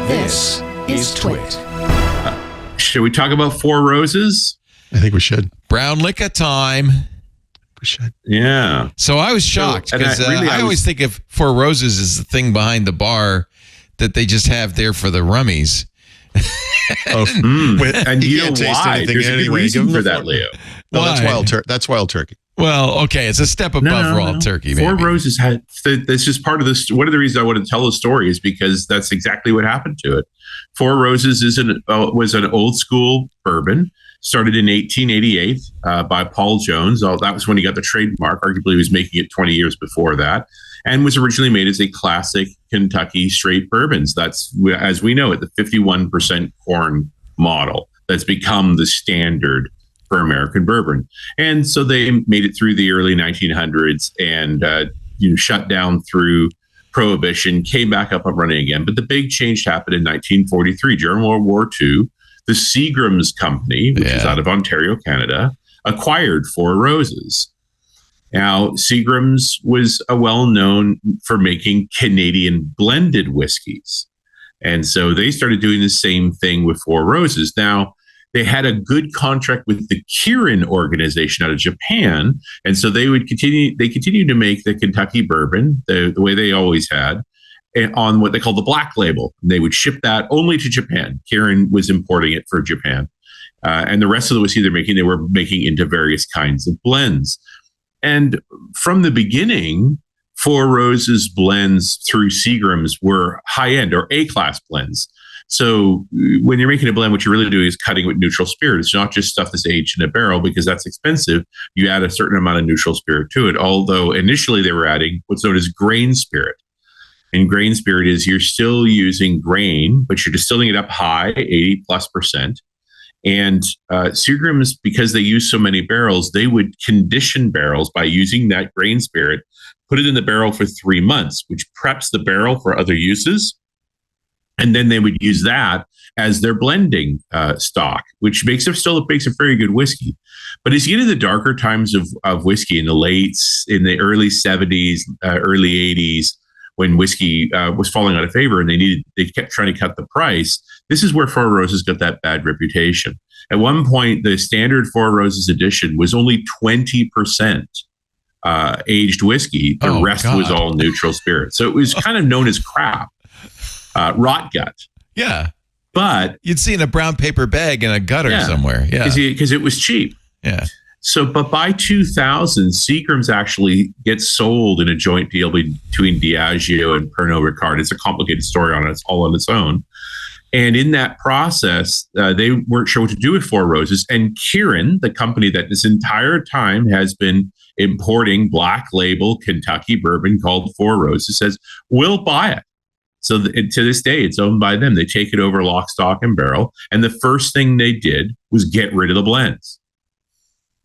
This is TWiT. Should we talk about Four Roses? I think we should. Brown liquor time. We should. Yeah. So I was shocked because I always think of Four Roses as the thing behind the bar that they just have there for the rummies. And you know why? There's a good reason for that, Leo. No, that's wild turkey. Well, okay, it's a step above raw turkey. Four maybe. Roses had. This is part of this. One of the reasons I want to tell the story is because that's exactly what happened to it. Four Roses was an old school bourbon. Started in 1888 by Paul Jones. That was when he got the trademark. Arguably, he was making it 20 years before that, and was originally made as a classic Kentucky straight bourbons. That's, as we know it, the 51% corn model that's become the standard for American bourbon. And so they made it through the early 1900s and shut down through Prohibition, came back up and running again. But the big change happened in 1943 during World War II. The Seagram's Company, which is out of Ontario, Canada, acquired Four Roses. Now, Seagram's was well known for making Canadian blended whiskeys. And so they started doing the same thing with Four Roses. Now, they had a good contract with the Kirin organization out of Japan. And so they continued to make the Kentucky bourbon the way they always had, on what they call the black label. They would ship that only to Japan. Kirin was importing it for Japan. And the rest of the whiskey they were making into various kinds of blends. And from the beginning, Four Roses blends through Seagram's were high-end or A-class blends. So when you're making a blend, what you're really doing is cutting with neutral spirit. It's not just stuff that's aged in a barrel because that's expensive. You add a certain amount of neutral spirit to it, although initially they were adding what's known as grain spirit. And grain spirit is you're still using grain, but you're distilling it up high, 80+%. And Seagram's, because they use so many barrels, they would condition barrels by using that grain spirit, put it in the barrel for 3 months, which preps the barrel for other uses. And then they would use that as their blending stock, which makes it a very good whiskey. But as you get into the darker times of whiskey in the early 70s, early 80s, when whiskey was falling out of favor and they kept trying to cut the price, this is where Four Roses got that bad reputation. At one point, the standard Four Roses edition was only 20% aged whiskey. The rest was all neutral spirit. So it was kind of known as crap. Rot gut. Yeah. But you'd see in a brown paper bag in a gutter somewhere. Yeah. Because it was cheap. Yeah. So, but by 2000, Seagram's actually gets sold in a joint deal between Diageo and Pernod Ricard. It's a complicated story all on its own. And in that process, they weren't sure what to do with Four Roses. And Kirin, the company that this entire time has been importing black label Kentucky bourbon called Four Roses, says, we'll buy it. So to this day, it's owned by them. They take it over lock, stock, and barrel. And the first thing they did was get rid of the blends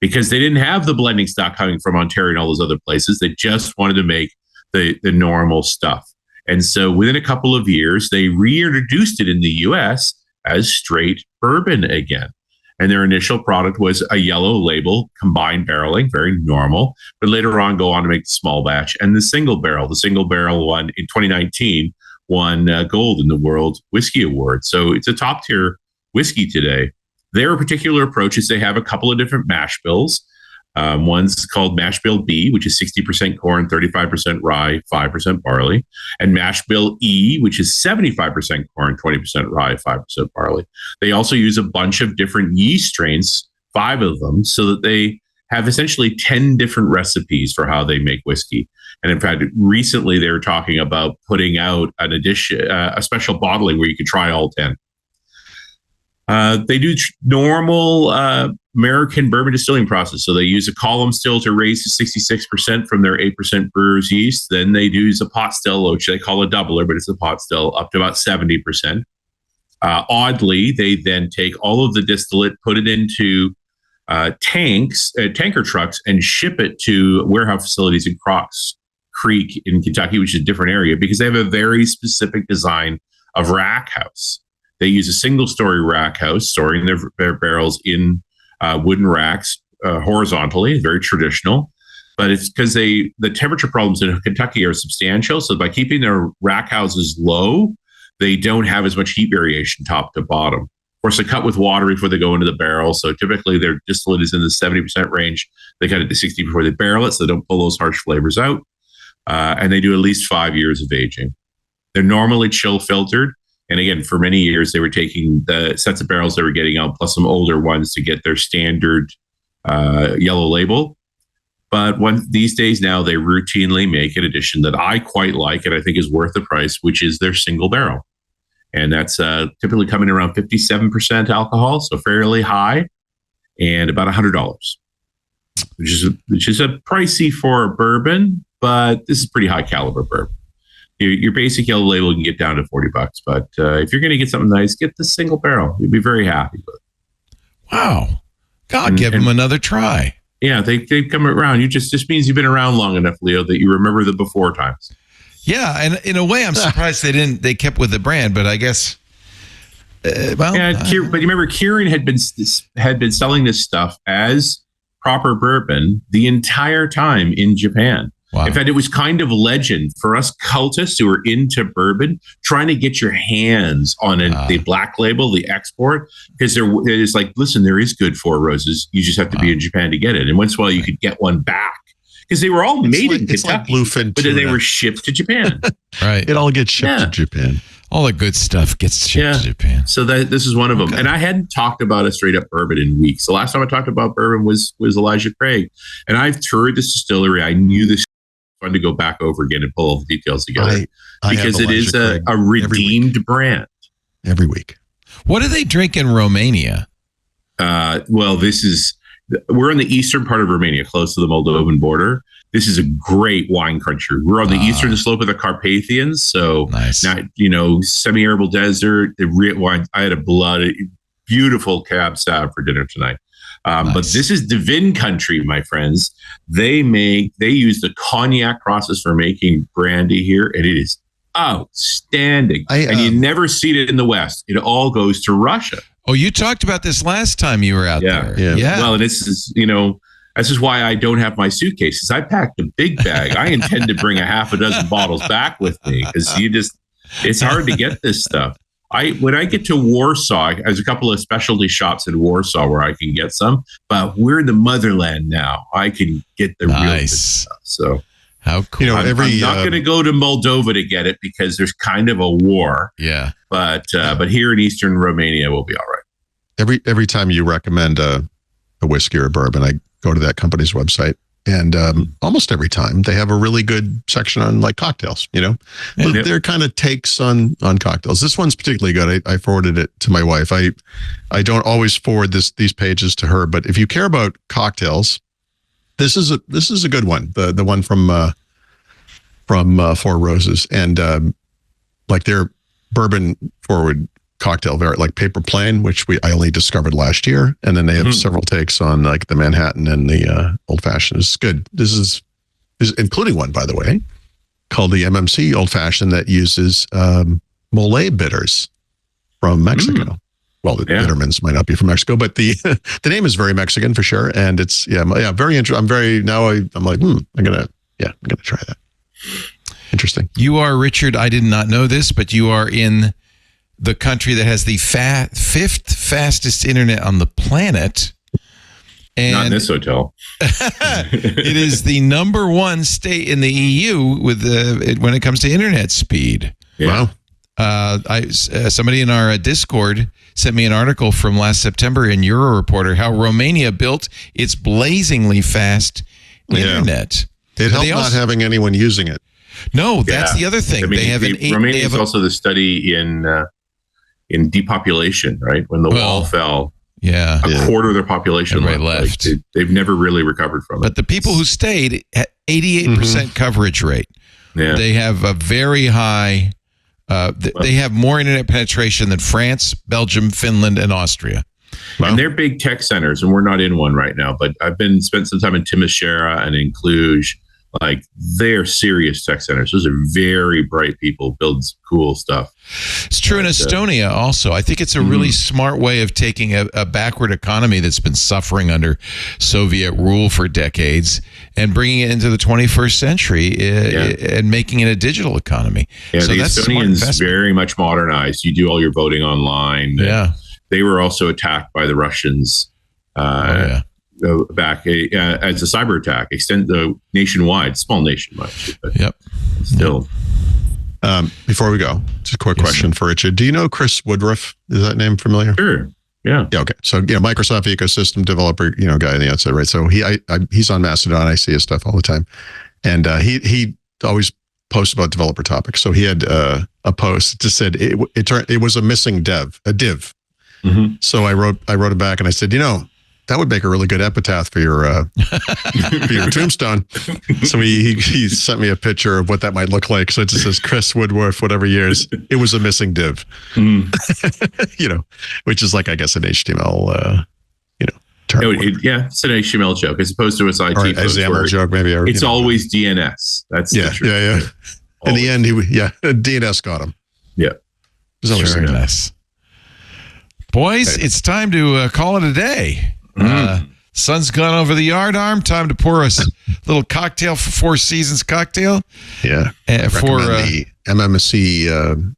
because they didn't have the blending stock coming from Ontario and all those other places. They just wanted to make the normal stuff. And so within a couple of years, they reintroduced it in the U.S. as straight bourbon again. And their initial product was a yellow label, combined barreling, very normal. But later on, go on to make the small batch and the single barrel. The single barrel one in 2019 won gold in the World Whiskey Award. So it's a top tier whiskey today. Their particular approach is they have a couple of different mash bills. One's called Mash Bill B, which is 60% corn, 35% rye, 5% barley. And Mash Bill E, which is 75% corn, 20% rye, 5% barley. They also use a bunch of different yeast strains, 5 of them, so that they have essentially 10 different recipes for how they make whiskey. And in fact, recently they were talking about putting out an edition, a special bottling where you could try all 10. They do normal American bourbon distilling process. So they use a column still to raise to 66% from their 8% brewer's yeast. Then they use a pot still, which they call a doubler, but it's a pot still, up to about 70%. Oddly, they then take all of the distillate, put it into tanker trucks, and ship it to warehouse facilities in Crocs Creek in Kentucky, which is a different area, because they have a very specific design of rack house. They use a single-story rack house, storing their barrels in wooden racks horizontally, very traditional. But it's because the temperature problems in Kentucky are substantial. So by keeping their rack houses low, they don't have as much heat variation top to bottom. Of course, they cut with water before they go into the barrel. So typically their distillate is in the 70% range. They cut it to 60 before they barrel it, so they don't pull those harsh flavors out. And they do at least 5 years of aging. They're normally chill filtered. And again, for many years, they were taking the sets of barrels they were getting out, plus some older ones to get their standard yellow label. But these days now, they routinely make an edition that I quite like and I think is worth the price, which is their single barrel. And that's typically coming around 57% alcohol, so fairly high, and about $100, which is a pricey for a bourbon, but this is pretty high caliber bourbon. Your basic yellow label can get down to $40, but if you're going to get something nice, get the single barrel. You'll be very happy with it. Wow, God, give them another try. Yeah, they come around. You just means you've been around long enough, Leo, that you remember the before times. Yeah, and in a way, I'm surprised they kept with the brand, but I guess, but you remember Kirin had been selling this stuff as proper bourbon the entire time in Japan. Wow. In fact, it was kind of legend for us cultists who were into bourbon, trying to get your hands on the black label, the export, because it's like, listen, there is good Four Roses. You just have to be in Japan to get it. And once in a while, you could get one back. Because they were all made in Kentucky, like bluefin but then they were shipped to Japan. Right. It all gets shipped to Japan. All the good stuff gets shipped to Japan. So this is one of them. And I hadn't talked about a straight up bourbon in weeks. The last time I talked about bourbon was Elijah Craig. And I've toured this distillery. I knew this was fun to go back over again and pull all the details together. Because it is a redeemed brand. Every week. What do they drink in Romania? Well, we're in the eastern part of Romania, close to the Moldovan border. This is a great wine country. We're on the eastern slope of the Carpathians, so nice. Not semi-arable desert. The wine. I had a beautiful Cab Sav for dinner tonight. Nice. But this is Divin country, my friends. They use the cognac process for making brandy here, and it is outstanding. And you never see it in the West. It all goes to Russia. Oh, you talked about this last time you were out there. Yeah. Well, and this is why I don't have my suitcases. I packed a big bag. I intend to bring a half a dozen bottles back with me because it's hard to get this stuff. When I get to Warsaw, there's a couple of specialty shops in Warsaw where I can get some, but we're in the motherland now. I can get the real good stuff. So how cool. I'm not going to go to Moldova to get it because there's kind of a war. Yeah. But here in Eastern Romania, we'll be all right. Every time you recommend a whiskey or a bourbon, I go to that company's website, and almost every time they have a really good section on like cocktails. Their kind of takes on cocktails. This one's particularly good. I forwarded it to my wife. I don't always forward these pages to her, but if you care about cocktails, this is a good one. The one from Four Roses, and like their bourbon forward cocktail like Paper Plane, which I only discovered last year, and then they have several takes on like the Manhattan and the Old Fashioned. It's good. This is including one, by the way, called the MMC Old Fashioned that uses Mole bitters from Mexico. Well, the Bittermans might not be from Mexico, but the name is very Mexican for sure, and it's very interesting. I'm like I'm gonna try that. Interesting. You are, Richard, I did not know this, but you are in the country that has the fifth fastest internet on the planet. And not in this hotel. It is the number one state in the EU when it comes to internet speed. Yeah. Wow. Somebody in our Discord sent me an article from last September in Euroreporter how Romania built its blazingly fast internet. It helped not having anyone using it. No, that's the other thing. Romania is also the study in depopulation, right? When the wall fell, a quarter of their population left. They've never really recovered from it. But the people who stayed had 88% coverage rate. Yeah. They have a very high. They have more internet penetration than France, Belgium, Finland, and Austria. And they're big tech centers, and we're not in one right now. But I've spent some time in Timișoara and in Cluj, Like, they're serious tech centers. Those are very bright people, build cool stuff. It's true in Estonia also. I think it's a really smart way of taking a backward economy that's been suffering under Soviet rule for decades and bringing it into the 21st century and making it a digital economy. Yeah, so the that's Estonians very much modernized. You do all your voting online. Yeah. They were also attacked by the Russians back as a cyber attack, nationwide, small nationwide. But still. Before we go, just a quick question for Richard. Do you know Chris Woodruff? Is that name familiar? Sure. Yeah. Yeah. Okay. So, Microsoft ecosystem developer, guy on the outside, right? So he's on Mastodon. I see his stuff all the time, and he always posts about developer topics. So he had a post that just said it was a missing div. Mm-hmm. So I wrote it back and I said, that would make a really good epitaph for your tombstone. So he sent me a picture of what that might look like. So it just says Chris Woodworth, whatever years. It was a missing div. Which is like, I guess, an HTML term. It's an HTML joke as opposed to a IT or a XAML joke, maybe. Or, it's always DNS. That's the truth. Yeah. In the end, DNS got him. Yeah. Very nice. Boys, it's time to call it a day. Sun's gone over the yard arm. Time to pour us a little cocktail for Four Seasons cocktail. Yeah. For the MMSC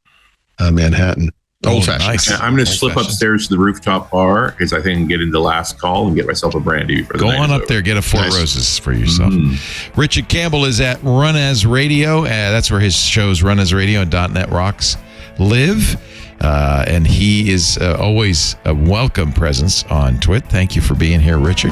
Manhattan. Old fashioned. Nice. I'm going to slip upstairs to the rooftop bar because I think I can get into the last call and get myself a brandy. Go on up there, get a Four Roses for yourself. Richard Campbell is at Run As Radio. That's where his shows Run As Radio and .NET Rocks live. And he is always a welcome presence on TWiT. Thank you for being here, Richard.